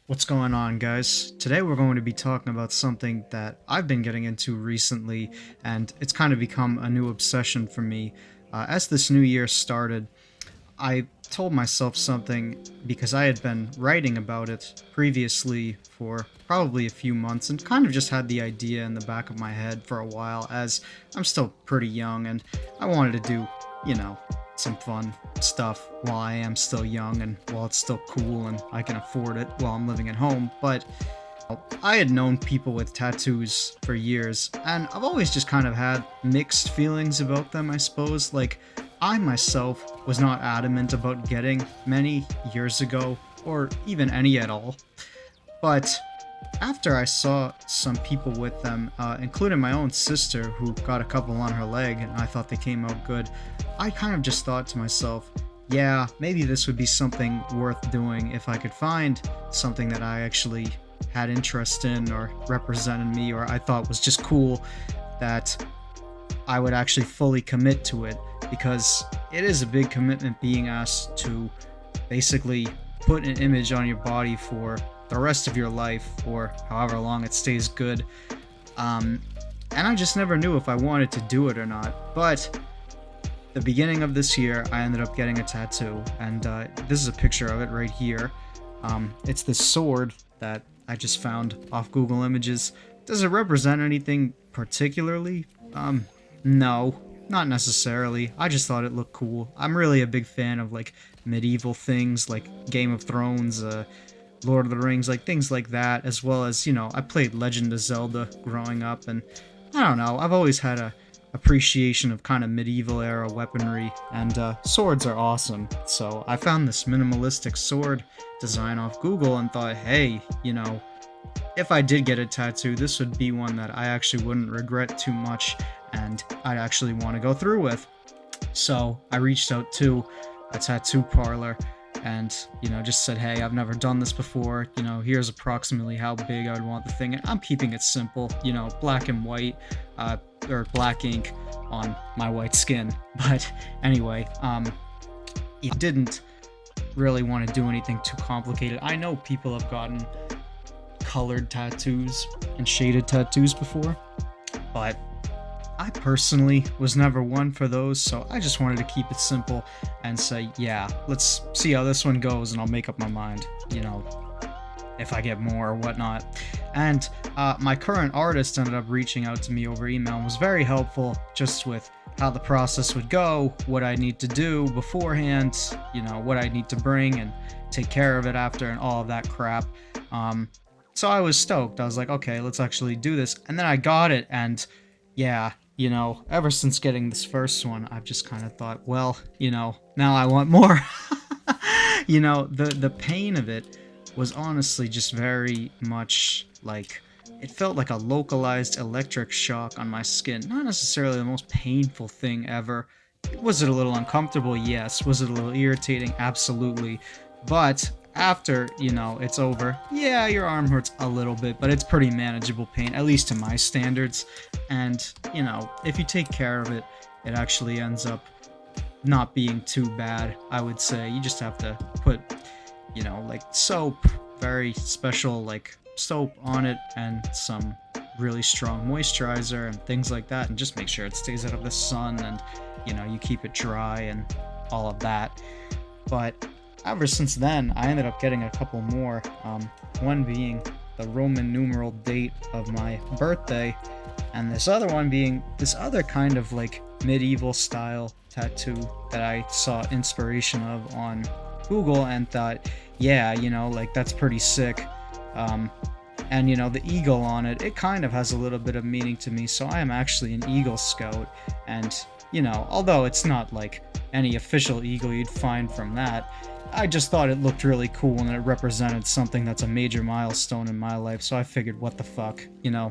What's going on, guys? Today we're going to be talking about something that I've been getting into recently, and it's kind of become a new obsession for me. As this new year started, I told myself something because I had been writing about it previously for probably a few months and kind of just had the idea in the back of my head for a while, as I'm still pretty young and I wanted to do, you know, some fun stuff while I am still young and while it's still cool and I can afford it while I'm living at home. But I had known people with tattoos for years, and I've always just kind of had mixed feelings about them, I suppose. Like, I myself was not adamant about getting many years ago, or even any at all. But after I saw some people with them, including my own sister who got a couple on her leg and I thought they came out good, I kind of just thought to myself, yeah, maybe this would be something worth doing if I could find something that I actually had interest in or represented me or I thought was just cool, that I would actually fully commit to it, because it is a big commitment being asked to basically put an image on your body for the rest of your life or however long it stays good. And I just never knew if I wanted to do it or not. But the beginning of this year, I ended up getting a tattoo, and this is a picture of it right here. It's this sword that I just found off Google Images. Does it represent anything particularly? No, not necessarily. I just thought it looked cool. I'm really a big fan of like medieval things like Game of Thrones, Lord of the Rings, like things like that, as well as, I played Legend of Zelda growing up, and I don't know, I've always had a appreciation of kind of medieval era weaponry, and swords are awesome. So I found this minimalistic sword design off Google and thought, hey, if I did get a tattoo, this would be one that I actually wouldn't regret too much and I'd actually want to go through with. So I reached out to a tattoo parlor and, just said, hey, I've never done this before. Here's approximately how big I would want the thing. And I'm keeping it simple, black and white, or black ink on my white skin. But anyway, it didn't really want to do anything too complicated. I know people have gotten colored tattoos and shaded tattoos before, but I personally was never one for those, so I just wanted to keep it simple and say, yeah, let's see how this one goes and I'll make up my mind, if I get more or whatnot. And my current artist ended up reaching out to me over email and was very helpful just with how the process would go, what I need to do beforehand, what I need to bring and take care of it after and all of that crap. So I was stoked. I was like, okay, let's actually do this. And then I got it, and yeah, ever since getting this first one, I've just kind of thought, well, now I want more. The pain of it was honestly just very much like, it felt like a localized electric shock on my skin. Not necessarily the most painful thing ever. Was it a little uncomfortable? Yes. Was it a little irritating? Absolutely. But after, it's over, yeah, your arm hurts a little bit, but it's pretty manageable pain, at least to my standards. And, if you take care of it, it actually ends up not being too bad, I would say. You just have to put, like soap, very special, like soap on it, and some really strong moisturizer and things like that, and just make sure it stays out of the sun and, you keep it dry and all of that. But ever since then, I ended up getting a couple more, one being the Roman numeral date of my birthday, and this other one being this other kind of like medieval style tattoo that I saw inspiration of on Google and thought, yeah, like that's pretty sick. And the eagle on it, it kind of has a little bit of meaning to me, so I am actually an Eagle Scout, and although it's not like any official eagle you'd find from that, I just thought it looked really cool and it represented something that's a major milestone in my life, so I figured, what the fuck,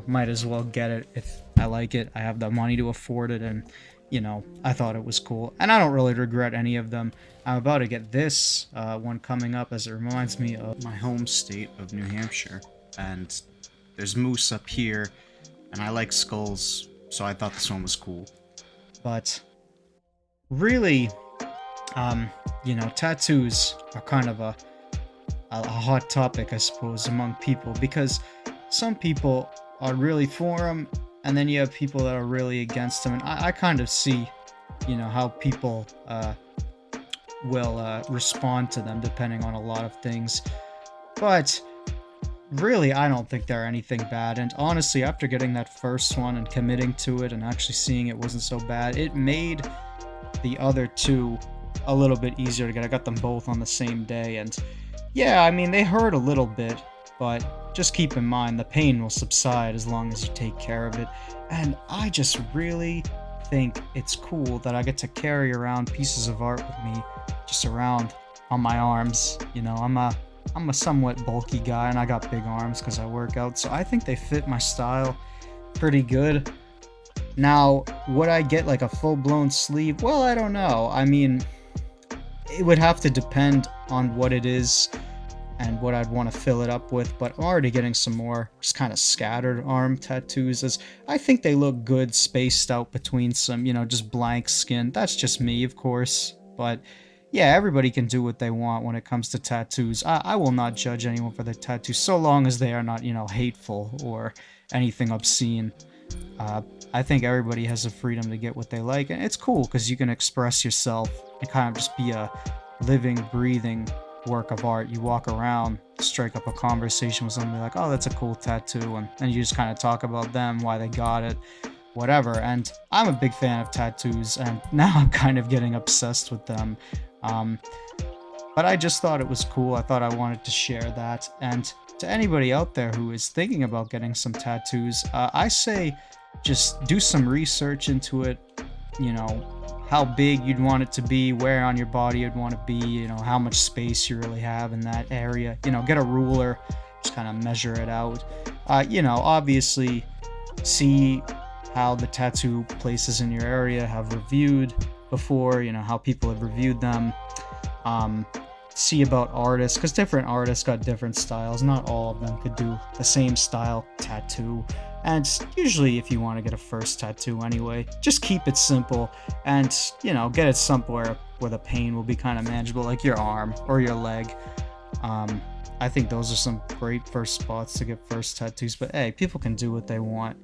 might as well get it if I like it. I have the money to afford it, and, I thought it was cool. And I don't really regret any of them. I'm about to get this one coming up, as it reminds me of my home state of New Hampshire. And there's moose up here, and I like skulls, so I thought this one was cool. But really, tattoos are kind of a a hot topic, I suppose, among people, because some people are really for them, and then you have people that are really against them. And I kind of see, how people will respond to them depending on a lot of things. But really, I don't think they're anything bad. And honestly, after getting that first one and committing to it and actually seeing it wasn't so bad, it made the other two a little bit easier to get. I got them both on the same day, and yeah, I mean, they hurt a little bit, but just keep in mind the pain will subside as long as you take care of it. And I just really think it's cool that I get to carry around pieces of art with me just around on my arms. I'm a somewhat bulky guy, and I got big arms because I work out, so I think they fit my style pretty good. Now, would I get like a full-blown sleeve? Well, I don't know. I mean, it would have to depend on what it is and what I'd want to fill it up with, but I'm already getting some more just kind of scattered arm tattoos, as I think they look good spaced out between some, just blank skin. That's just me, of course, but yeah, everybody can do what they want when it comes to tattoos. I will not judge anyone for their tattoos so long as they are not, hateful or anything obscene. I think everybody has the freedom to get what they like, and it's cool because you can express yourself and kind of just be a living, breathing work of art. You walk around, strike up a conversation with somebody like, oh, that's a cool tattoo, and you just kind of talk about them, why they got it, whatever. And I'm a big fan of tattoos, and now I'm kind of getting obsessed with them. But I just thought it was cool. I thought I wanted to share that. And to anybody out there who is thinking about getting some tattoos, I say just do some research into it. How big you'd want it to be, where on your body you'd want to be, how much space you really have in that area. Get a ruler, just kind of measure it out. Obviously see how the tattoo places in your area have reviewed before, how people have reviewed them. See about artists, because different artists got different styles. Not all of them could do the same style tattoo. And usually if you want to get a first tattoo anyway, just keep it simple and, get it somewhere where the pain will be kind of manageable, like your arm or your leg. I think those are some great first spots to get first tattoos, but hey, people can do what they want.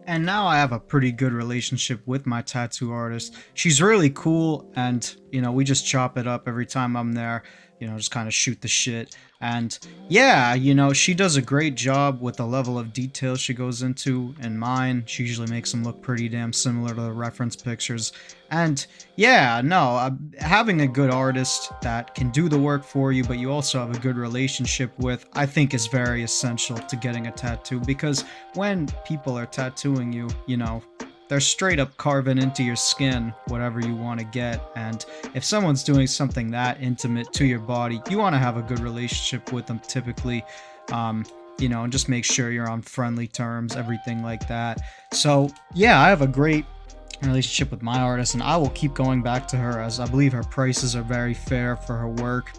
And now I have a pretty good relationship with my tattoo artist. She's really cool, and, we just chop it up every time I'm there, just kind of shoot the shit. And yeah, she does a great job with the level of detail she goes into in mine. She usually makes them look pretty damn similar to the reference pictures. And yeah, no, having a good artist that can do the work for you, but you also have a good relationship with, I think is very essential to getting a tattoo, because when people are tattooing you, they're straight up carving into your skin whatever you want to get. And if someone's doing something that intimate to your body, you want to have a good relationship with them typically, and just make sure you're on friendly terms, everything like that. So yeah, I have a great relationship with my artist, and I will keep going back to her, as I believe her prices are very fair for her work.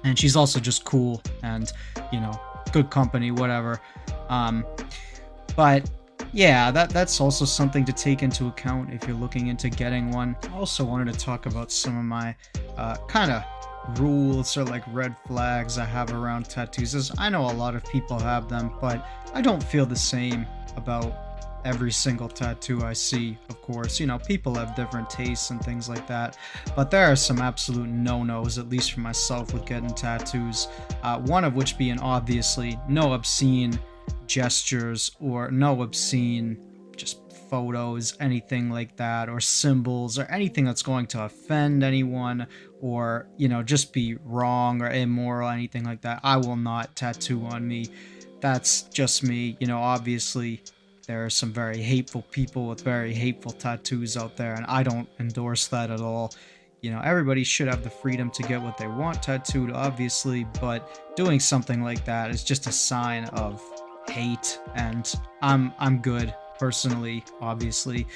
And she's also just cool and, good company, whatever. But yeah, that's also something to take into account if you're looking into getting one. I also wanted to talk about some of my kind of rules or like red flags I have around tattoos, as I know a lot of people have them, but I don't feel the same about every single tattoo I see. Of course, people have different tastes and things like that, but there are some absolute no-nos, at least for myself, with getting tattoos. One of which being obviously no obscene gestures or no obscene just photos, anything like that, or symbols, or anything that's going to offend anyone, or just be wrong or immoral, anything like that. I will not tattoo on me. That's just me. Obviously there are some very hateful people with very hateful tattoos out there, and I don't endorse that at all. Everybody should have the freedom to get what they want tattooed, obviously, but doing something like that is just a sign of hate, and I'm good personally, obviously.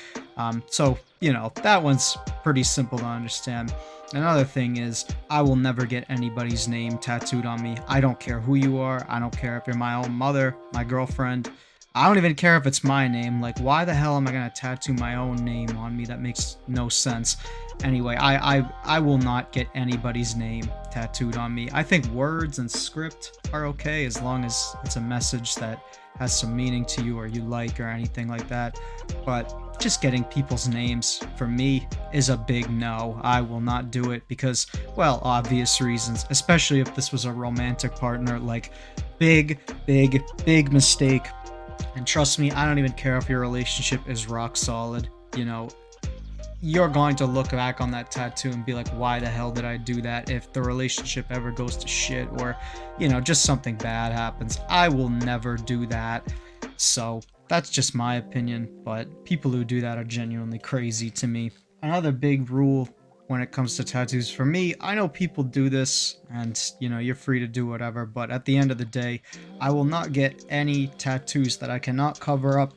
So that one's pretty simple to understand. Another thing is, I will never get anybody's name tattooed on me. I don't care who you are. I don't care if you're my own mother, my girlfriend. I don't even care if it's my name. Like, why the hell am I gonna tattoo my own name on me? That makes no sense. Anyway, I will not get anybody's name tattooed on me. I think words and script are okay as long as it's a message that has some meaning to you or you like or anything like that. But just getting people's names for me is a big no. I will not do it because, well, obvious reasons, especially if this was a romantic partner. Like, big mistake. And trust me, I don't even care if your relationship is rock solid. You're going to look back on that tattoo and be like, why the hell did I do that? If the relationship ever goes to shit or, just something bad happens, I will never do that. So that's just my opinion, but people who do that are genuinely crazy to me. Another big rule when it comes to tattoos for me, I know people do this and, you're free to do whatever, but at the end of the day, I will not get any tattoos that I cannot cover up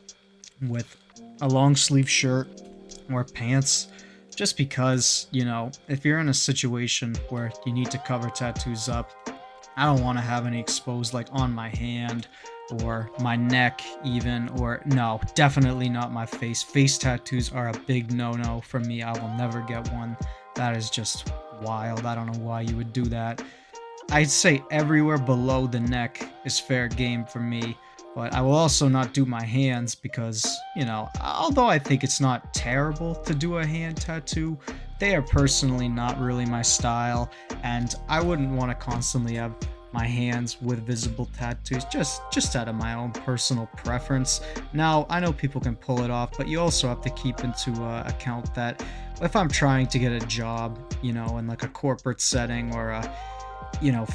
with a long sleeve shirt or pants, just because, if you're in a situation where you need to cover tattoos up, I don't want to have any exposed, like on my hand or my neck even, or no, definitely not my face. Face tattoos are a big no-no for me. I will never get one. That is just wild. I don't know why you would do that. I'd say everywhere below the neck is fair game for me. But I will also not do my hands because, although I think it's not terrible to do a hand tattoo, they are personally not really my style, and I wouldn't want to constantly have my hands with visible tattoos just out of my own personal preference. Now, I know people can pull it off, but you also have to keep into account that if I'm trying to get a job, in like a corporate setting or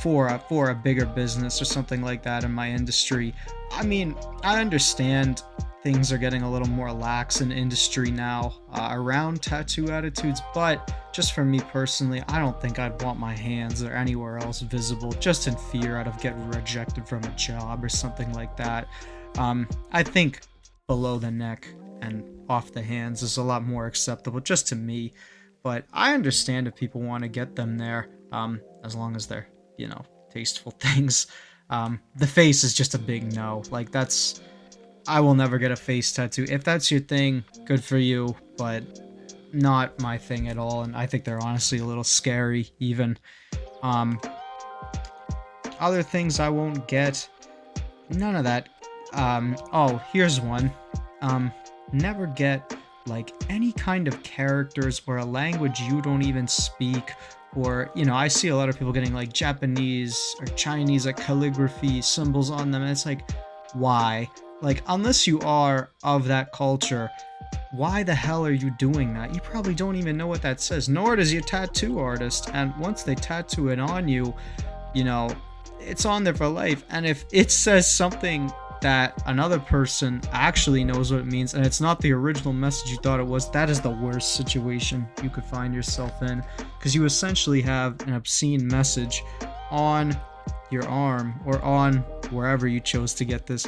for a bigger business or something like that in my industry. I mean, I understand things are getting a little more lax in industry now around tattoo attitudes, but just for me personally, I don't think I'd want my hands or anywhere else visible just in fear out of getting rejected from a job or something like that. I think below the neck and off the hands is a lot more acceptable just to me, but I understand if people want to get them there. As long as they're, tasteful things. The face is just a big no. Like, I will never get a face tattoo. If that's your thing, good for you, but not my thing at all. And I think they're honestly a little scary, even. Other things I won't get, none of that. Here's one. Never get, like, any kind of characters or a language you don't even speak. Or, I see a lot of people getting like Japanese or Chinese, like calligraphy symbols on them. And it's like, why? Like, unless you are of that culture, why the hell are you doing that? You probably don't even know what that says, nor does your tattoo artist. And once they tattoo it on you, it's on there for life. And if it says something that another person actually knows what it means and it's not the original message you thought it was, that is the worst situation you could find yourself in, because you essentially have an obscene message on your arm or on wherever you chose to get this,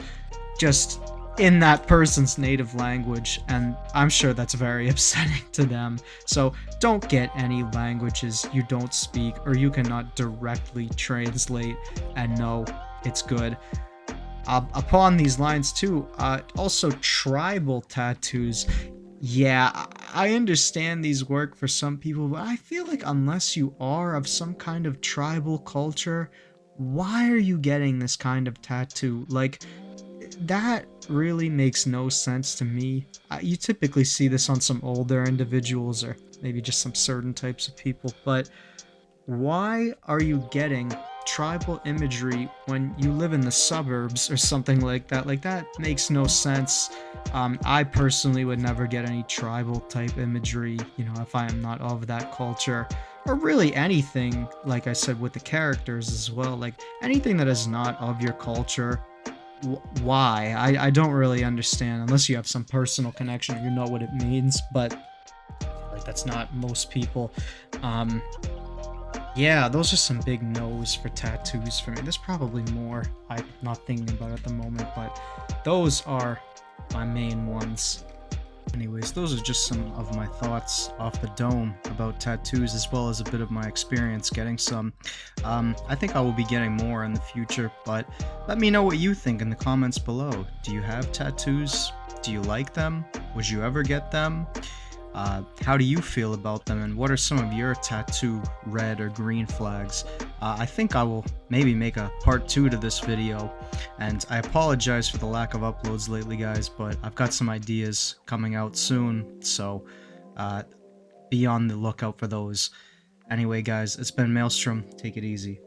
just in that person's native language, and I'm sure that's very upsetting to them. So don't get any languages you don't speak or you cannot directly translate and know it's good. Upon these lines too, also tribal tattoos. Yeah, I understand these work for some people, but I feel like unless you are of some kind of tribal culture, why are you getting this kind of tattoo? Like, that really makes no sense to me. You typically see this on some older individuals or maybe just some certain types of people, but why are you getting tribal imagery when you live in the suburbs or something like that? Like, that makes no sense. I personally would never get any tribal type imagery, if I am not of that culture, or really anything, like I said, with the characters as well. Like, anything that is not of your culture, why? I don't really understand, unless you have some personal connection or you know what it means, but like, that's not most people. Yeah, those are some big no's for tattoos for me. There's probably more I'm not thinking about at the moment, but those are my main ones. Anyways, those are just some of my thoughts off the dome about tattoos, as well as a bit of my experience getting some. I think I will be getting more in the future, but let me know what you think in the comments below. Do you have tattoos? Do you like them? Would you ever get them? How do you feel about them, and what are some of your tattoo red or green flags? I think I will maybe make a part 2 to this video, and I apologize for the lack of uploads lately, guys, but I've got some ideas coming out soon, so be on the lookout for those. Anyway, guys, it's been Maelstrom. Take it easy.